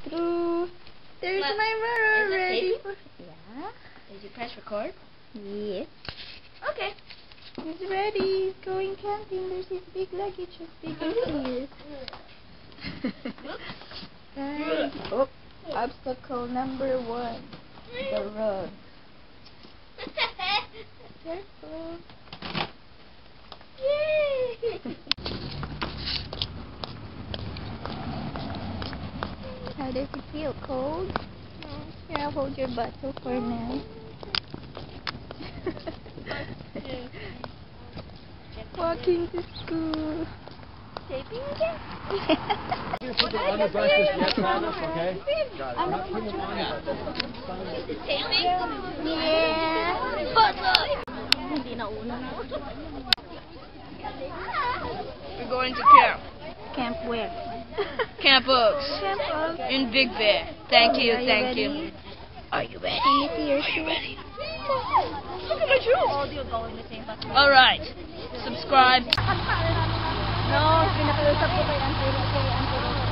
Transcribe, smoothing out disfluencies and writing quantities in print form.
through. There's my mirror ready for... Yeah? Did you press record? Yes. Okay. He's ready. He's going camping. There's his big luggage as big as he is. And, oh, obstacle number 1. The rug. Careful. Yay! How does it feel? Cold? No. Here, I'll hold your bottle for now. Walking to school. Taping again? You put the omnibus yet, Thomas, okay? Got it. Not putting the omnibus. Yeah. We're going to camp. Camp where? Camp Oaks. Camp Oaks. In Big Bear. Thank you, Are you thank ready? you. Are you ready? Can you see your Are you shoes? ready? Look at my shoes. Alright. Subscribe. No, pinakausap ko kay Auntie